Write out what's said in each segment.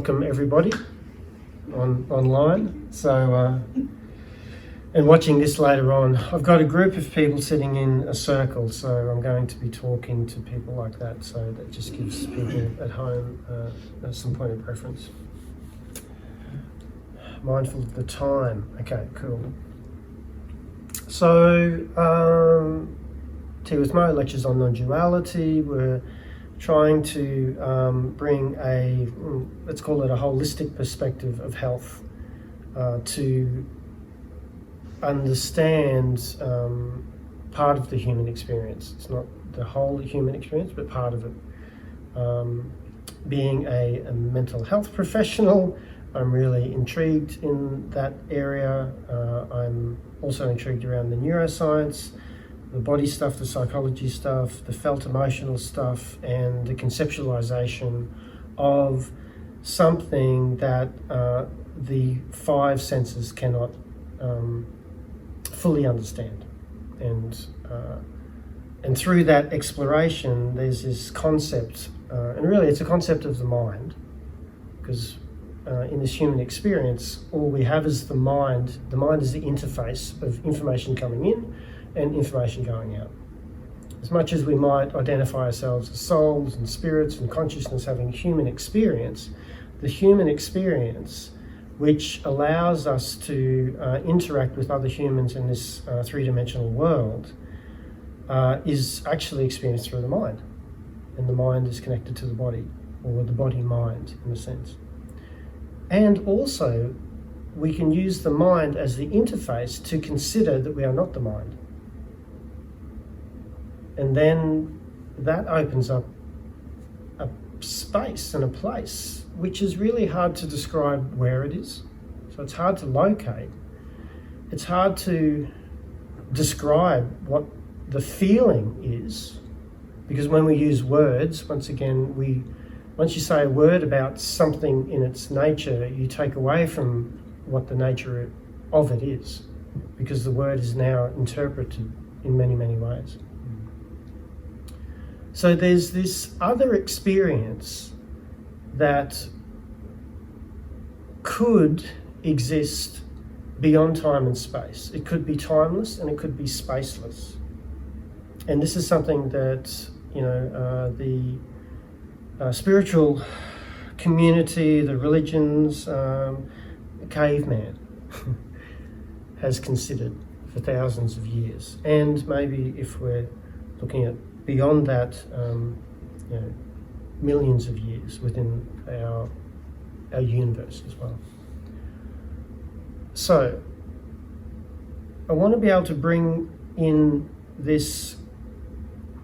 welcome everybody online. So, and watching this later on, I've got a group of people sitting in a circle, so I'm going to be talking to people like that, so that just gives people at home some point of preference. Mindful of the time. Okay, cool. So, T-with-Mo lectures on non-duality. We're trying to bring let's call it a holistic perspective of health to understand part of the human experience. It's not the whole human experience, but part of it. Being a mental health professional, I'm really intrigued in that area. I'm also intrigued around the neuroscience, the body stuff, the psychology stuff, the felt emotional stuff, and the conceptualization of something that the five senses cannot fully understand. And through that exploration, there's this concept, and really it's a concept of the mind, because in this human experience, all we have is the mind. The mind is the interface of information coming in and information going out. As much as we might identify ourselves as souls and spirits and consciousness having human experience, the human experience, which allows us to interact with other humans in this three-dimensional world, is actually experienced through the mind. And the mind is connected to the body, or the body-mind in a sense. And also, we can use the mind as the interface to consider that we are not the mind. And then that opens up a space and a place which is really hard to describe where it is. So it's hard to locate. It's hard to describe what the feeling is, because when we use words, once again, once you say a word about something in its nature, you take away from what the nature of it is, because the word is now interpreted in many, many ways. So there's this other experience that could exist beyond time and space. It could be timeless and it could be spaceless. And this is something that, the spiritual community, the religions, caveman has considered for thousands of years. And maybe if we're looking at beyond that, millions of years within our universe as well. So I want to be able to bring in this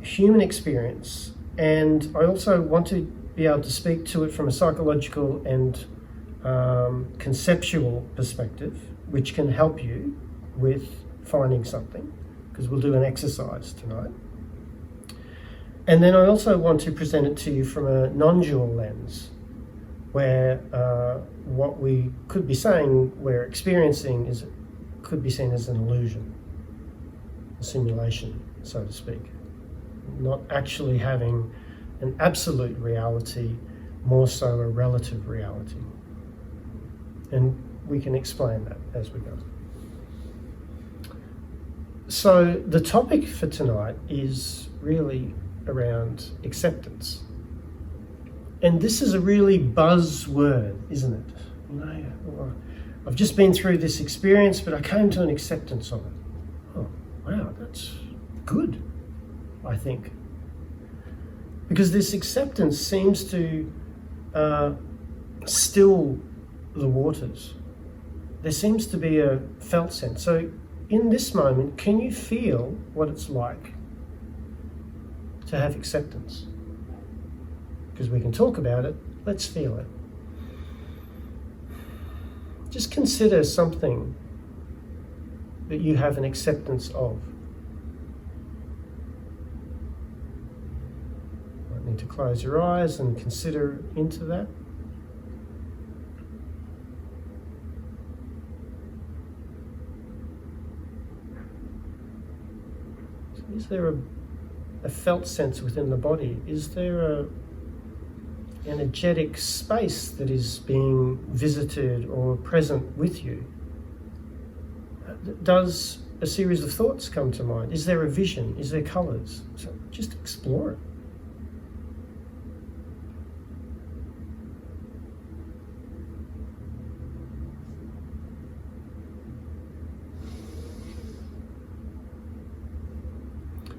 human experience, and I also want to be able to speak to it from a psychological and conceptual perspective, which can help you with finding something, because we'll do an exercise tonight. And then I also want to present it to you from a non-dual lens, where what we could be saying we're experiencing could be seen as an illusion, a simulation, so to speak. Not actually having an absolute reality, more so a relative reality. And we can explain that as we go. So the topic for tonight is really around acceptance. And this is a really buzzword, isn't it? I've just been through this experience, but I came to an acceptance of it. Oh, wow, that's good, I think. Because this acceptance seems to still the waters. There seems to be a felt sense. So in this moment, can you feel what it's like to have acceptance? Because we can talk about it, let's feel it. Just consider something that you have an acceptance of. You might need to close your eyes and consider into that. So is there a felt sense within the body? Is there energetic space that is being visited or present with you? Does a series of thoughts come to mind? Is there a vision? Is there colours? So just explore it.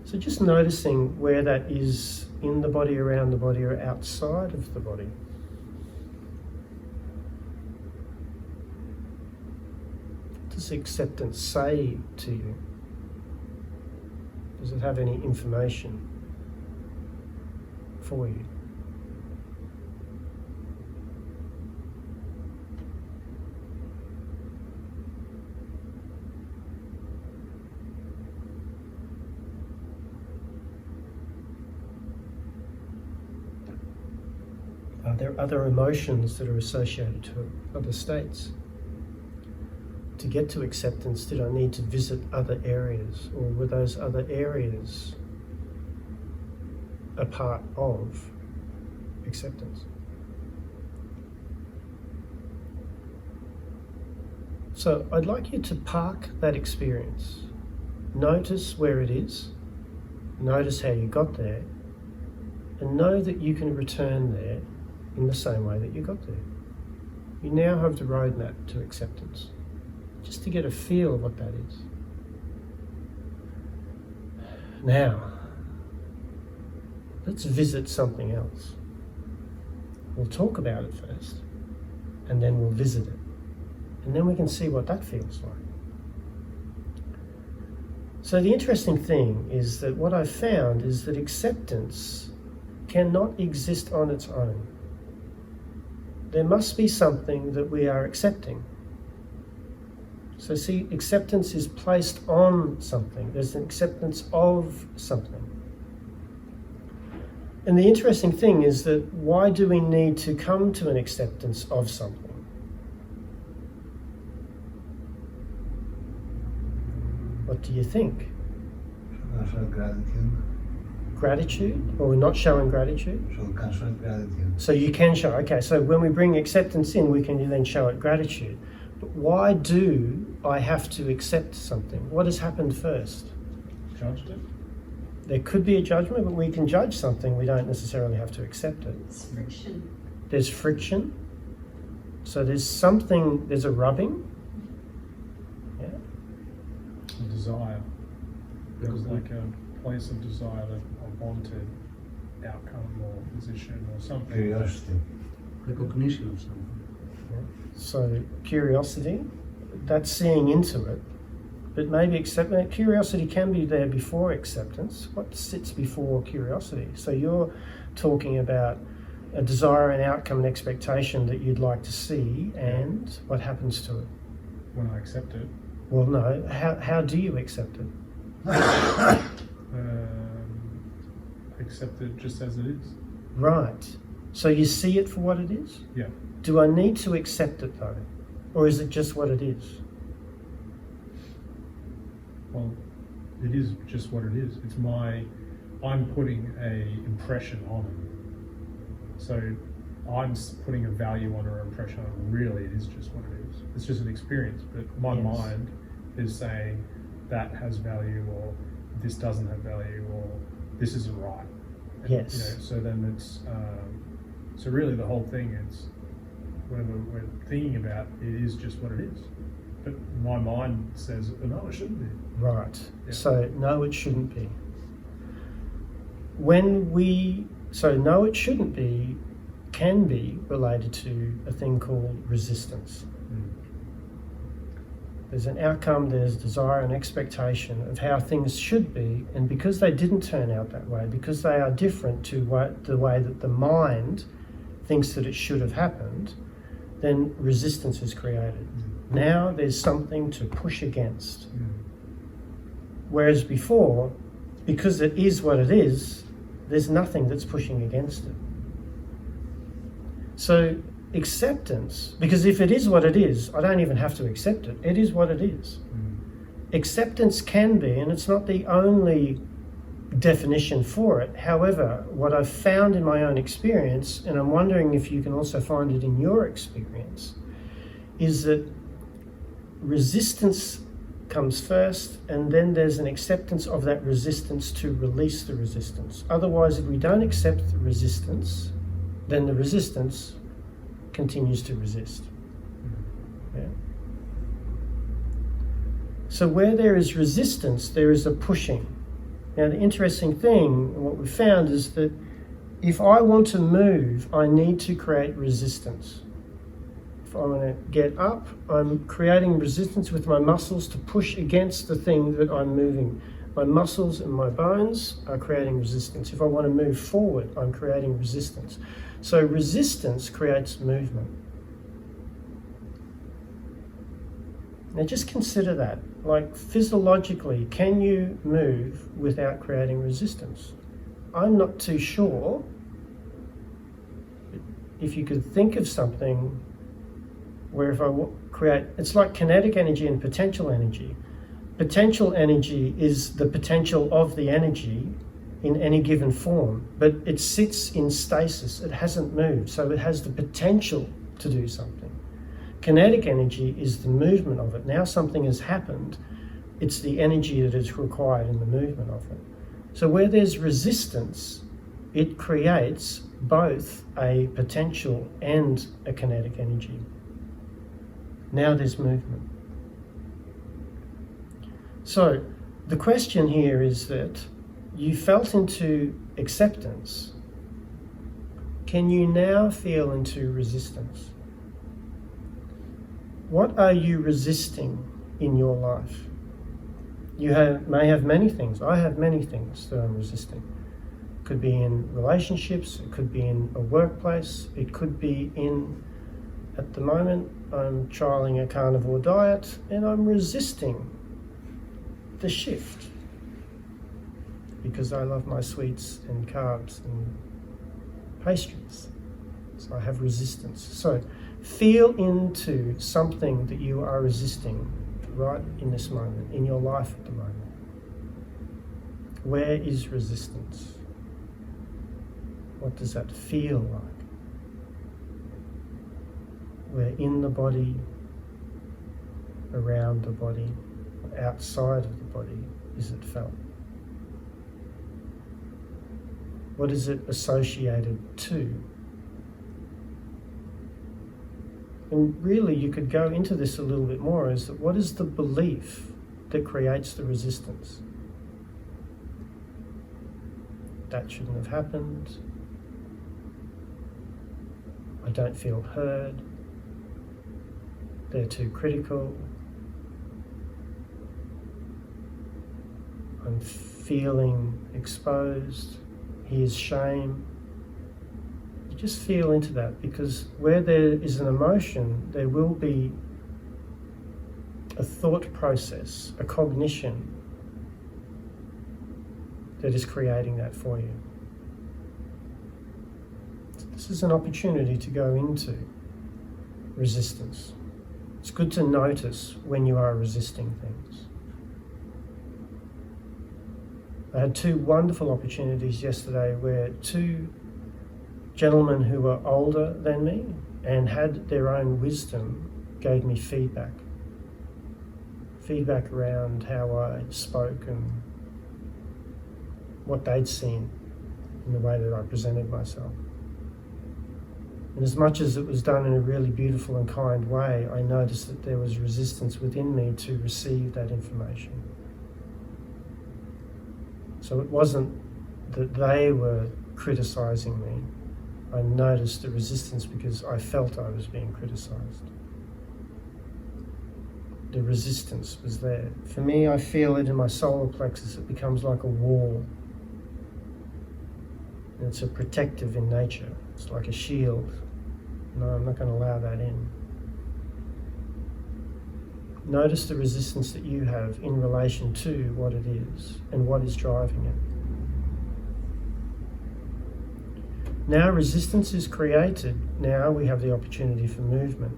So just noticing where that is in the body, around the body, or outside of the body. What does acceptance say to you? Does it have any information for you? Are there other emotions that are associated to other states? To get to acceptance, did I need to visit other areas, or were those other areas a part of acceptance? So I'd like you to park that experience. Notice where it is, notice how you got there, and know that you can return there in the same way that you got there. You now have the roadmap to acceptance, just to get a feel of what that is. Now, let's visit something else. We'll talk about it first, and then we'll visit it. And then we can see what that feels like. So the interesting thing is that what I've found is that acceptance cannot exist on its own. There must be something that we are accepting. So see, acceptance is placed on something. There's an acceptance of something. And the interesting thing is that why do we need to come to an acceptance of something? What do you think? Gratitude. Gratitude? Or we're not showing gratitude? So we can show gratitude. So you can show, okay, so when we bring acceptance in, we can then show it gratitude. But why do I have to accept something? What has happened first? Judged it? There could be a judgment, but we can judge something. We don't necessarily have to accept it. It's friction. There's friction. So there's something, there's a rubbing. Yeah. A desire. There's like a place of desire, that a wanted outcome or position or something. Curiosity. Recognition of something. So curiosity, that's seeing into it. But maybe curiosity can be there before acceptance. What sits before curiosity? So you're talking about a desire, an outcome, an expectation that you'd like to see, and what happens to it? When I accept it. Well, no. How do you accept it? Accept it just as it is. Right. So you see it for what it is? Yeah. Do I need to accept it though? Or is it just what it is? Well, it is just what it is. It's I'm putting a impression on it. So I'm putting a value on or impression on it. Really, it is just what it is. It's just an experience. But my Yes. mind is saying that has value, or this doesn't have value, or this isn't right. And, Yes. So then it's, so really the whole thing is, whatever we're thinking about, it is just what it is. But my mind says, oh, no, it shouldn't be. Right. Yeah. So no, it shouldn't be. No, it shouldn't be can be related to a thing called resistance. There's an outcome, there's desire and expectation of how things should be, and because they didn't turn out that way, because they are different to the way that the mind thinks that it should have happened, then resistance is created. Now there's something to push against. Whereas before, because it is what it is, there's nothing that's pushing against it. So acceptance, because if it is what it is, I don't even have to accept it. It is what it is. Acceptance can be, and it's not the only definition for it. However, what I've found in my own experience, and I'm wondering if you can also find it in your experience, is that resistance comes first, and then there's an acceptance of that resistance to release the resistance. Otherwise, if we don't accept the resistance, then the resistance continues to resist. Yeah. So where there is resistance, there is a pushing. Now, the interesting thing, what we've found, is that if I want to move, I need to create resistance. If I want to get up, I'm creating resistance with my muscles to push against the thing that I'm moving. My muscles and my bones are creating resistance. If I want to move forward, I'm creating resistance. So resistance creates movement. Now just consider that. Like, physiologically, can you move without creating resistance? I'm not too sure. If you could think of something where if I create, it's like kinetic energy and potential energy. Potential energy is the potential of the energy in any given form, but it sits in stasis. It hasn't moved, so it has the potential to do something. Kinetic energy is the movement of it. Now something has happened, it's the energy that is required in the movement of it. So where there's resistance, it creates both a potential and a kinetic energy. Now there's movement. So the question here is that you felt into acceptance. Can you now feel into resistance? What are you resisting in your life? You may have many things. I have many things that I'm resisting. It could be in relationships, it could be in a workplace, it could be in, at the moment, I'm trialing a carnivore diet and I'm resisting the shift because I love my sweets and carbs and pastries. So I have resistance. So feel into something that you are resisting right in this moment, in your life at the moment. Where is resistance? What does that feel like? Where in the body, around the body, outside of the body is it felt? What is it associated to? And really you could go into this a little bit more, is that what is the belief that creates the resistance? That shouldn't have happened. I don't feel heard. They're too critical. I'm feeling exposed. Here's shame. You just feel into that, because where there is an emotion, there will be a thought process, a cognition that is creating that for you. This is an opportunity to go into resistance. It's good to notice when you are resisting things. I had two wonderful opportunities yesterday where two gentlemen who were older than me and had their own wisdom gave me feedback. Feedback around how I spoke and what they'd seen in the way that I presented myself. And as much as it was done in a really beautiful and kind way, I noticed that there was resistance within me to receive that information. So it wasn't that they were criticizing me. I noticed the resistance because I felt I was being criticized. The resistance was there. For me, I feel it in my solar plexus. It becomes like a wall. And it's a protective in nature. It's like a shield. No, I'm not going to allow that in. Notice the resistance that you have in relation to what it is and what is driving it. Now resistance is created. Now we have the opportunity for movement.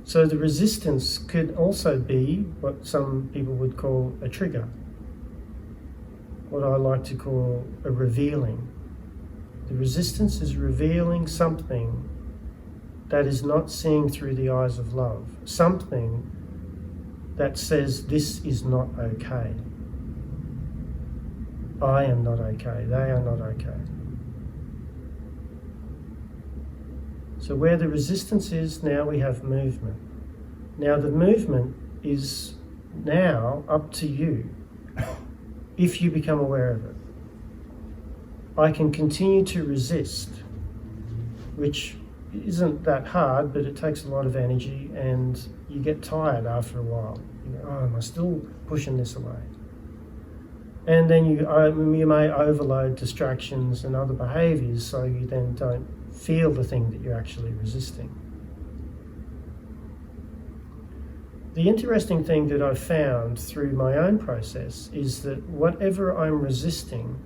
So the resistance could also be what some people would call a trigger. what I like to call a revealing. The resistance is revealing something that is not seeing through the eyes of love, something that says this is not okay. I am not okay, they are not okay. So where the resistance is, now we have movement. Now the movement is now up to you if you become aware of it. I can continue to resist, which isn't that hard, but it takes a lot of energy and you get tired after a while. You go, oh, am I still pushing this away? And then you may overload distractions and other behaviours, so you then don't feel the thing that you're actually resisting. The interesting thing that I've found through my own process is that whatever I'm resisting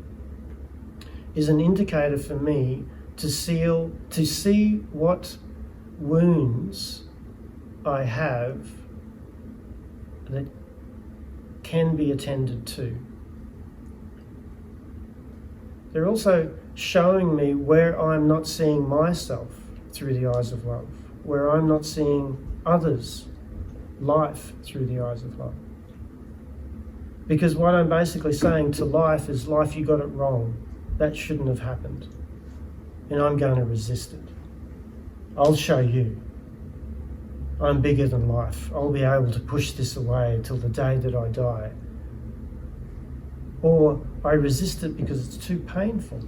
is an indicator for me to see what wounds I have that can be attended to. They're also showing me where I'm not seeing myself through the eyes of love, where I'm not seeing others' life through the eyes of love. Because what I'm basically saying to life is, life, you got it wrong. That shouldn't have happened. And I'm going to resist it. I'll show you. I'm bigger than life. I'll be able to push this away till the day that I die. Or I resist it because it's too painful.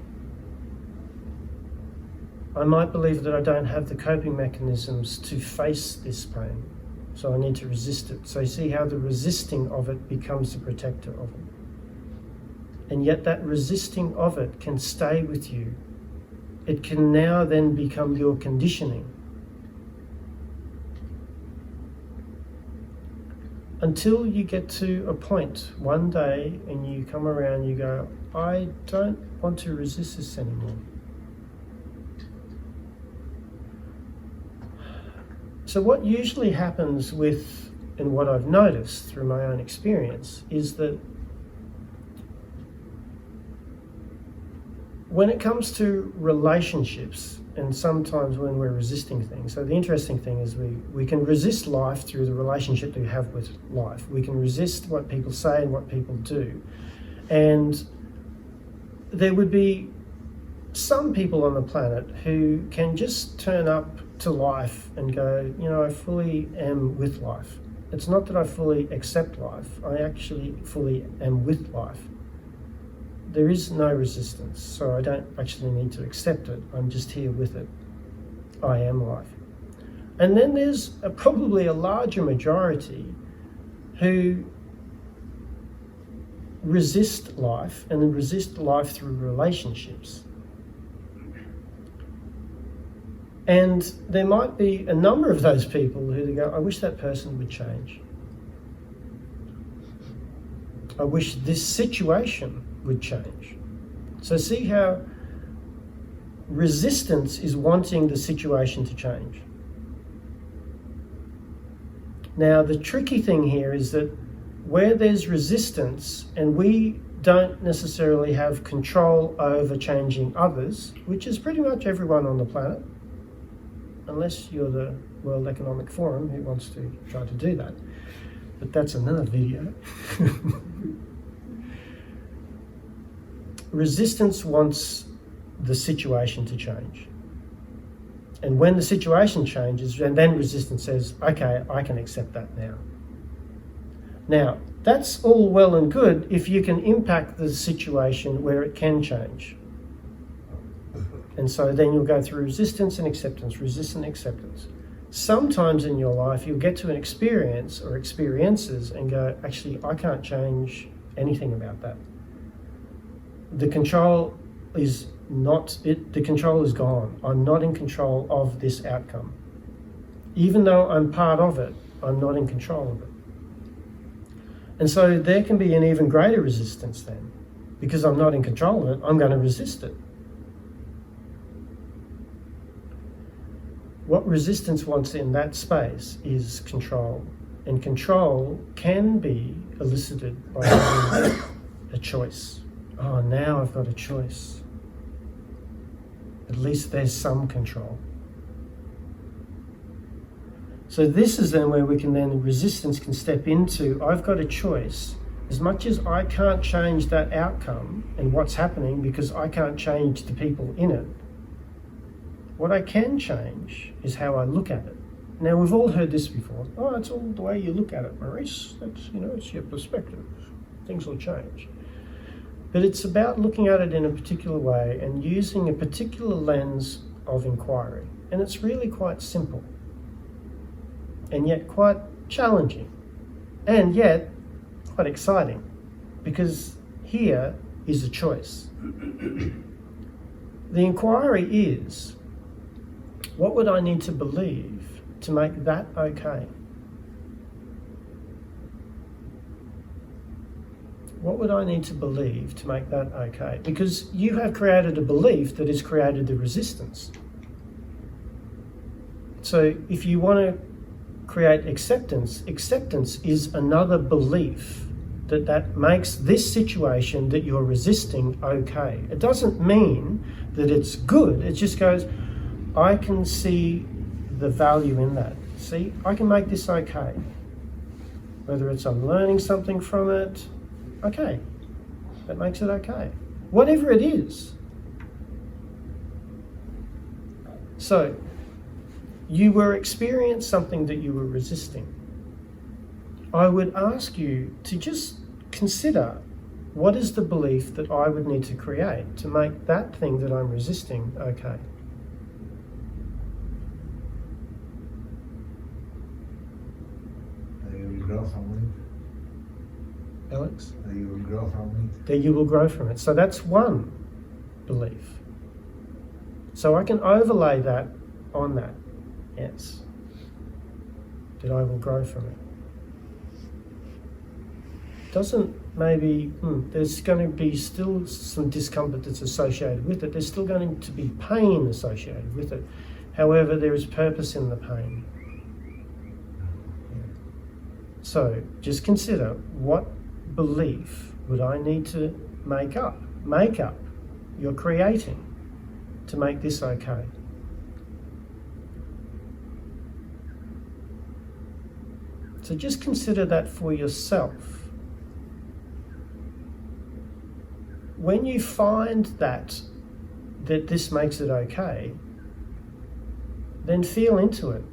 I might believe that I don't have the coping mechanisms to face this pain, so I need to resist it. So you see how the resisting of it becomes the protector of it. And yet that resisting of it can stay with you. It can now then become your conditioning. Until you get to a point one day and you come around, you go, I don't want to resist this anymore. So what usually happens with, and what I've noticed through my own experience, is that when it comes to relationships, and sometimes when we're resisting things, so the interesting thing is we can resist life through the relationship that we have with life. We can resist what people say and what people do. And there would be some people on the planet who can just turn up to life and go, you know, I fully am with life. It's not that I fully accept life, I actually fully am with life. There is no resistance, so I don't actually need to accept it. I'm just here with it. I am life. And then there's probably a larger majority who resist life, and then resist life through relationships. And there might be a number of those people who go, I wish that person would change. I wish this situation would change. So see how resistance is wanting the situation to change. Now the tricky thing here is that where there's resistance and we don't necessarily have control over changing others, which is pretty much everyone on the planet, unless you're the World Economic Forum who wants to try to do that. But that's another video. Resistance wants the situation to change. And when the situation changes, and then resistance says, okay, I can accept that now. Now, that's all well and good if you can impact the situation where it can change. And so then you'll go through resistance and acceptance, resistance and acceptance. Sometimes in your life, you'll get to an experience or experiences and go, actually, I can't change anything about that. The control is the control is gone. I'm not in control of this outcome. Even though I'm part of it, I'm not in control of it. And so there can be an even greater resistance then. Because I'm not in control of it, I'm going to resist it. What resistance wants in that space is control. And control can be elicited by having a choice. oh, now I've got a choice. At least there's some control. So this is then where resistance can step into, I've got a choice. As much as I can't change that outcome and what's happening because I can't change the people in it, what I can change is how I look at it. Now, we've all heard this before. Oh, it's all the way you look at it, Maurice. That's, it's your perspective. Things will change. But it's about looking at it in a particular way and using a particular lens of inquiry. And it's really quite simple. And yet quite challenging. And yet quite exciting. Because here is a choice. The inquiry is, what would I need to believe to make that okay? What would I need to believe to make that okay? Because you have created a belief that has created the resistance. So if you want to create acceptance, acceptance is another belief that makes this situation that you're resisting okay. It doesn't mean that it's good. It just goes, I can see the value in that. See, I can make this okay. Whether it's I'm learning something from it, okay. That makes it okay. Whatever it is. So, you were experiencing something that you were resisting. I would ask you to just consider, what is the belief that I would need to create to make that thing that I'm resisting okay? Grow from it. Alex? That you will grow from it. That you will grow from it. So that's one belief. So I can overlay that on that. Yes. That I will grow from it. Doesn't maybe, there's going to be still some discomfort that's associated with it. There's still going to be pain associated with it. However, there is purpose in the pain. So just consider, what belief would I need to make up? You're creating to make this okay. So just consider that for yourself. When you find that this makes it okay, then feel into it,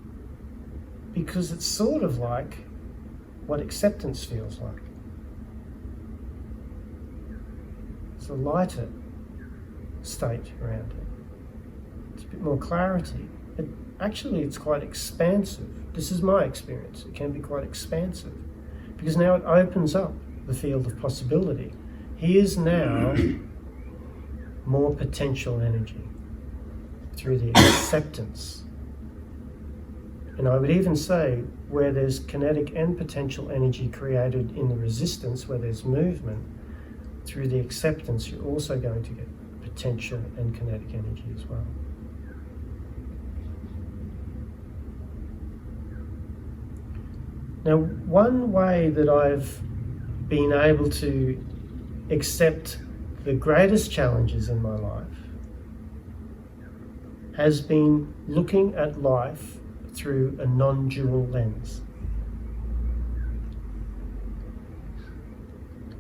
because it's sort of like what acceptance feels like. It's a lighter state around it. It's a bit more clarity. Actually, it's quite expansive. This is my experience. It can be quite expansive because now it opens up the field of possibility. Here's now more potential energy through the acceptance. And I would even say, where there's kinetic and potential energy created in the resistance, where there's movement, through the acceptance, you're also going to get potential and kinetic energy as well. Now, one way that I've been able to accept the greatest challenges in my life has been looking at life through a non-dual lens.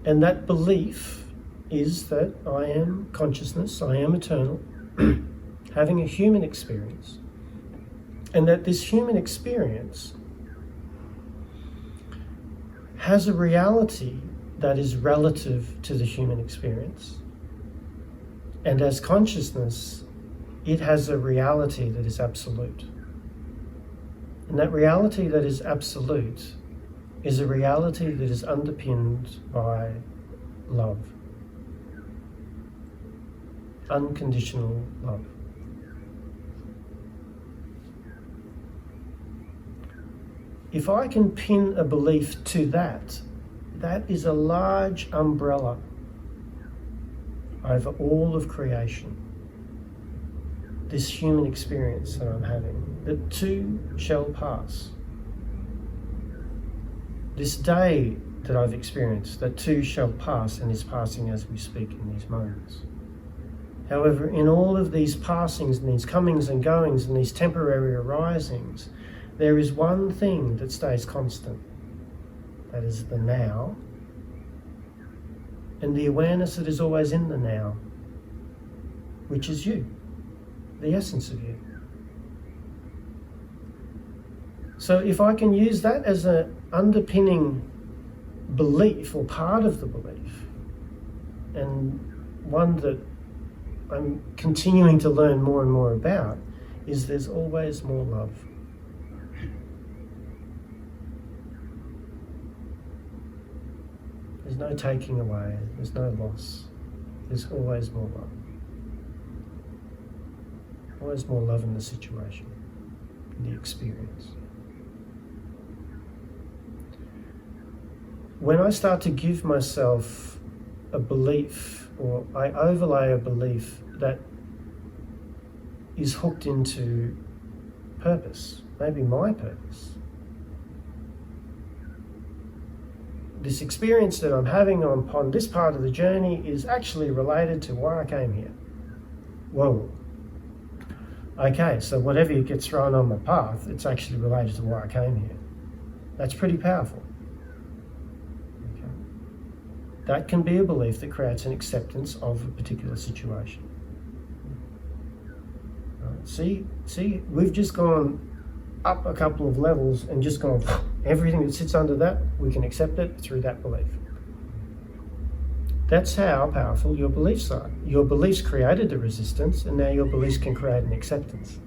And that belief is that I am consciousness, I am eternal, having a human experience, and that this human experience has a reality that is relative to the human experience. And as consciousness, it has a reality that is absolute. And that reality that is absolute is a reality that is underpinned by love. Unconditional love. If I can pin a belief to that, that is a large umbrella over all of creation. This human experience that I'm having, that too shall pass. This day that I've experienced, that too shall pass and is passing as we speak in these moments. However, in all of these passings and these comings and goings and these temporary arisings, there is one thing that stays constant. That is the now, and the awareness that is always in the now, which is you, the essence of you. So if I can use that as an underpinning belief, or part of the belief, and one that I'm continuing to learn more and more about, is there's always more love. There's no taking away, there's no loss. There's always more love. Always more love in the situation, in the experience. When I start to give myself a belief, or I overlay a belief that is hooked into purpose, maybe my purpose, this experience that I'm having upon this part of the journey is actually related to why I came here. Whoa. Okay, so whatever gets thrown on my path, it's actually related to why I came here. That's pretty powerful. Okay. That can be a belief that creates an acceptance of a particular situation. See, we've just gone up a couple of levels and just gone, everything that sits under that, we can accept it through that belief. That's how powerful your beliefs are. Your beliefs created the resistance, and now your beliefs can create an acceptance.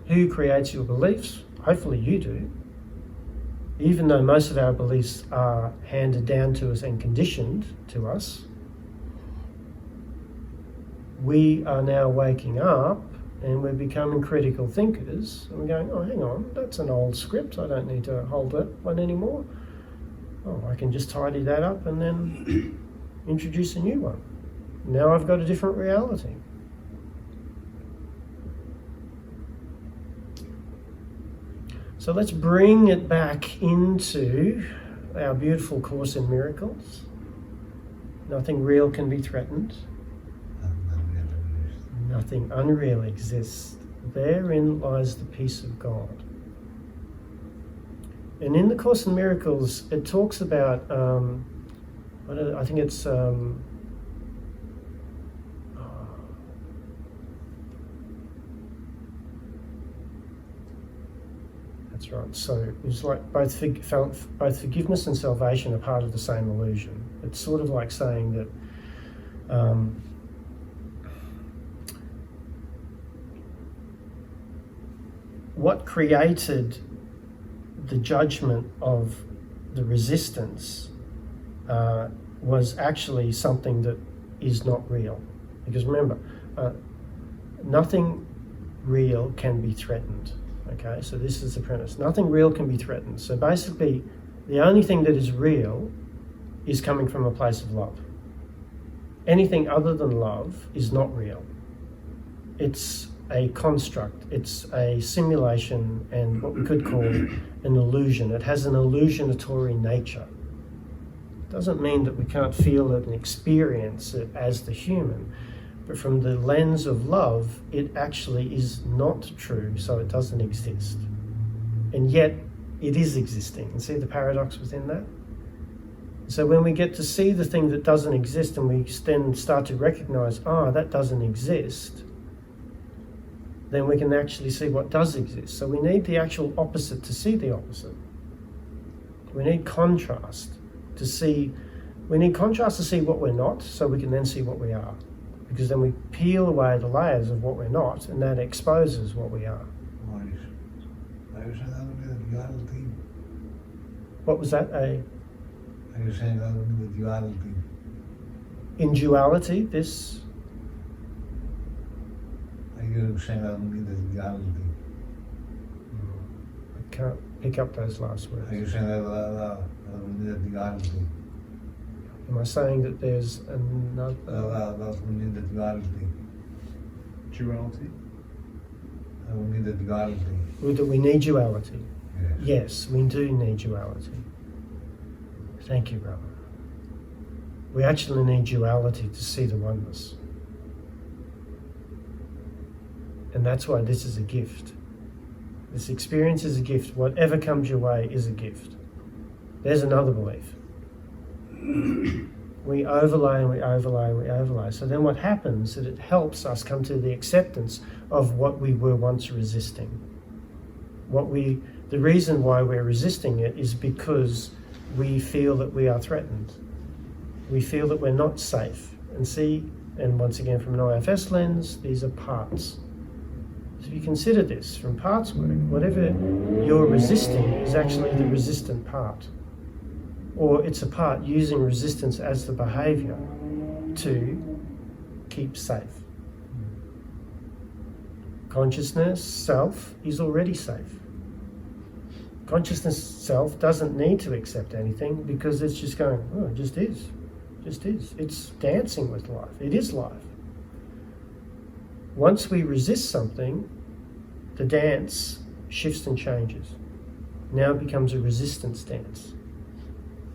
Who creates your beliefs? Hopefully you do. Even though most of our beliefs are handed down to us and conditioned to us, we are now waking up and we're becoming critical thinkers, and we're going, oh, hang on, that's an old script, I don't need to hold that one anymore. Oh, I can just tidy that up and then introduce a new one. Now I've got a different reality. So let's bring it back into our beautiful Course in Miracles. Nothing real can be threatened. Nothing unreal exists. Therein lies the peace of God. And in the Course in Miracles, it talks about, I think it's, that's right. So it's like both forgiveness and salvation are part of the same illusion. It's sort of like saying that what created the judgment of the resistance was actually something that is not real. Because remember, nothing real can be threatened. Okay, so this is the premise. Nothing real can be threatened. So basically, the only thing that is real is coming from a place of love. Anything other than love is not real. It's a construct, it's a simulation, and what we could call an illusion. It has an illusionatory nature. It doesn't mean that we can't feel it and experience it as the human, but from the lens of love, it actually is not true, so it doesn't exist. And yet, it is existing. And see the paradox within that? So when we get to see the thing that doesn't exist, and we then start to recognize, that doesn't exist, then we can actually see what does exist. So we need the actual opposite to see the opposite. We need contrast to see, what we're not, so we can then see what we are. Because then we peel away the layers of what we're not, and that exposes what we are. What was that? Are you saying that with duality? In duality, this? Are you saying that with duality? I can't pick up those last words. Are you saying that with duality? Am I saying that there's another? That we need the duality. Duality? We need the duality. That we need duality. Yes, we do need duality. Thank you, brother. We actually need duality to see the oneness. And that's why this is a gift. This experience is a gift. Whatever comes your way is a gift. There's another belief. We overlay and we overlay and we overlay. So then what happens is it helps us come to the acceptance of what we were once resisting. The reason why we're resisting it is because we feel that we are threatened. We feel that we're not safe. And once again from an IFS lens, these are parts. So if you consider this from parts work, whatever you're resisting is actually the resistant part. Or it's a part using resistance as the behaviour to keep safe. Consciousness, self, is already safe. Consciousness, self, doesn't need to accept anything because it's just going, oh, it just is. Just is. It's dancing with life. It is life. Once we resist something, the dance shifts and changes. Now it becomes a resistance dance.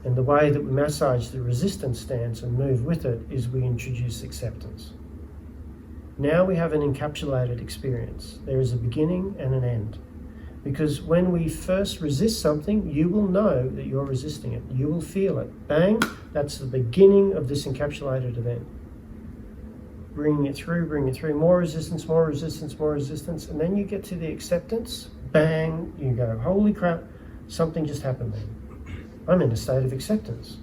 And the way that we massage the resistance dance and move with it is we introduce acceptance. Now we have an encapsulated experience. There is a beginning and an end. Because when we first resist something, you will know that you're resisting it. You will feel it. Bang, that's the beginning of this encapsulated event. Bringing it through, more resistance, more resistance, more resistance, and then you get to the acceptance, bang, you go, holy crap, something just happened there. I'm in a state of acceptance.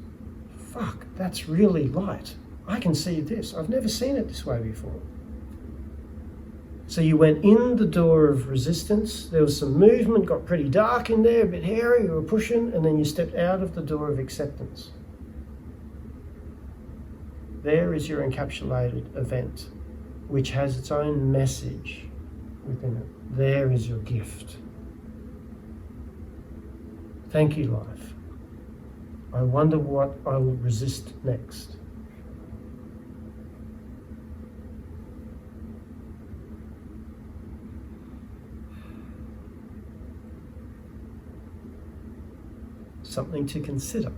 Fuck, that's really light. I can see this. I've never seen it this way before. So you went in the door of resistance, there was some movement, got pretty dark in there, a bit hairy, you were pushing, and then you stepped out of the door of acceptance. There is your encapsulated event, which has its own message within it. There is your gift. Thank you, life. I wonder what I will resist next. Something to consider.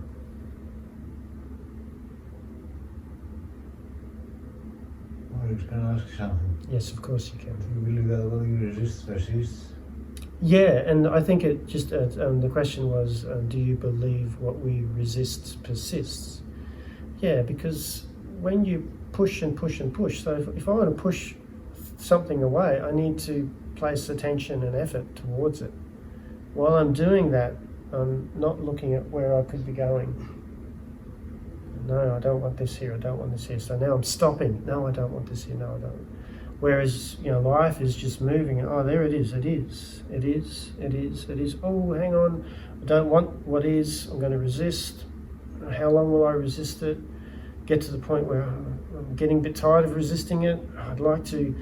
Can I ask you something? Yes, of course you can. You believe that what you resist persists? Yeah, and I think it just, the question was, do you believe what we resist persists? Yeah, because when you push and push and push, so if I want to push something away, I need to place attention and effort towards it. While I'm doing that, I'm not looking at where I could be going. No, I don't want this here, I don't want this here. So now I'm stopping. No, I don't want this here, no, I don't. Whereas, life is just moving. Oh, there it is, it is, it is, it is, it is. Oh, hang on, I don't want what is, I'm going to resist. How long will I resist it? Get to the point where I'm getting a bit tired of resisting it. I'd like to,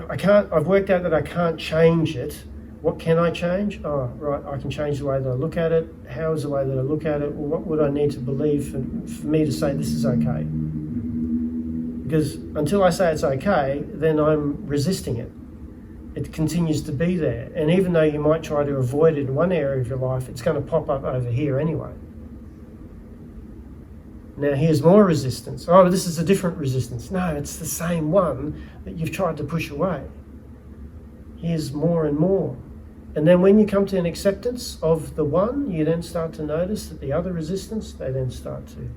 I've worked out that I can't change it. What can I change? Oh, right, I can change the way that I look at it. How is the way that I look at it? Well, what would I need to believe for me to say this is okay? Because until I say it's okay, then I'm resisting it. It continues to be there. And even though you might try to avoid it in one area of your life, it's going to pop up over here anyway. Now here's more resistance. Oh, this is a different resistance. No, it's the same one that you've tried to push away. Here's more and more. And then when you come to an acceptance of the one, you then start to notice that the other resistance, they then start to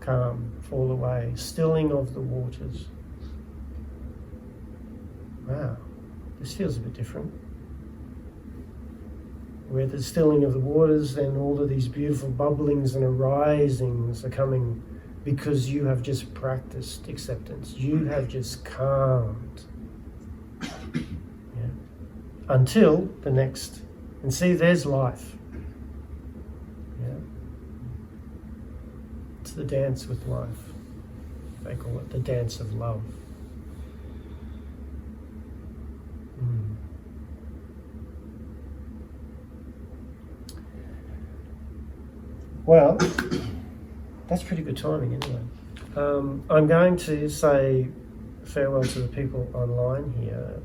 calm, fall away, stilling of the waters. Wow, this feels a bit different. Where the stilling of the waters, then all of these beautiful bubblings and arisings are coming because you have just practiced acceptance. You have just calmed. Until the next. And see, there's life. Yeah. It's the dance with life. They call it the dance of love. Well, that's pretty good timing anyway. I'm going to say farewell to the people online here.